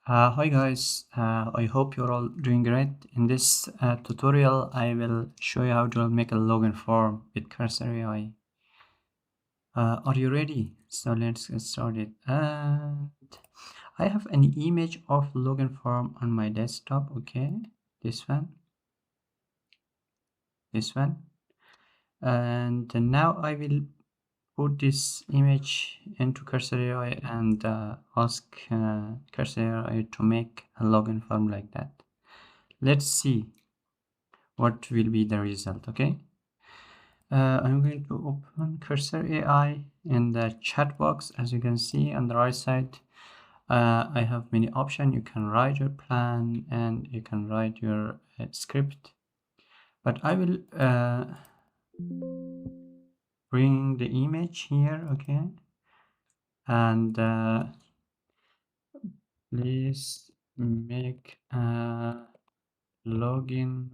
Hi guys, I hope you're all doing great. In this tutorial, I will show you how to make a login form with Cursor AI. Are you ready? So let's get started. And I have an image of login form on my desktop. Okay, this one, and now I will put this image into Cursor AI and ask Cursor AI to make a login form like that. Let's see what will be the result. Okay, I'm going to open Cursor AI in the chat box. As you can see on the right side, I have many options. You can write your plan and you can write your script, but I will bring the image here. Okay, and please make a login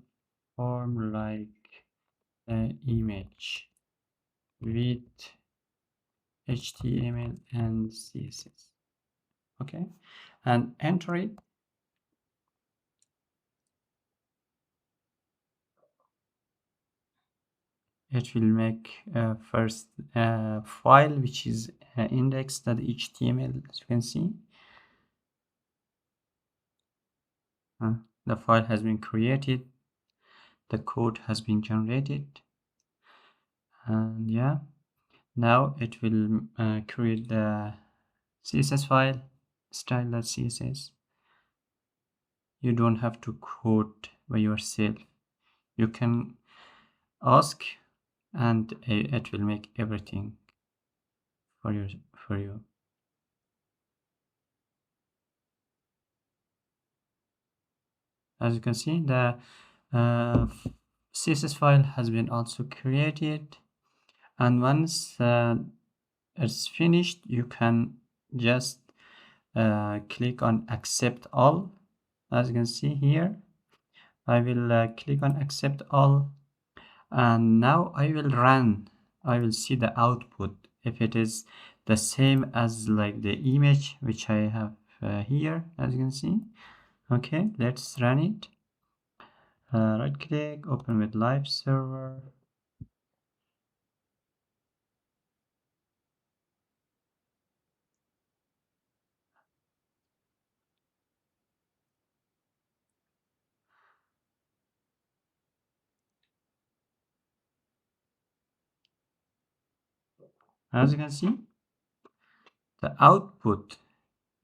form like the image with HTML and CSS. Okay, and enter it. It will make first file which is index.html. As you can see, the file has been created, the code has been generated, and yeah, now it will create the CSS file, style.css. You don't have to code by yourself. You can ask and it will make everything for you. As you can see, the CSS file has been also created, and once it's finished, you can just click on accept all. As you can see here, I will click on accept all, and now I will run. I will see the output if it is the same as like the image which I have here. As you can see, okay, let's run it. Right click, open with live server. As you can see, the output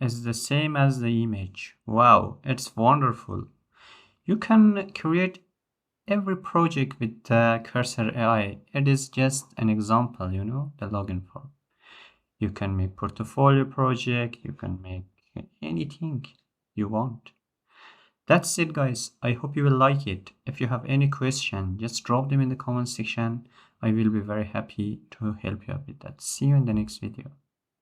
is the same as the image. Wow, it's wonderful. You can create every project with Cursor AI. It is just an example, you know, the login form. You can make portfolio project, you can make anything you want. That's it guys. I hope you will like it. If you have any question, just drop them in the comment section. I will be very happy to help you out with that. See you in the next video.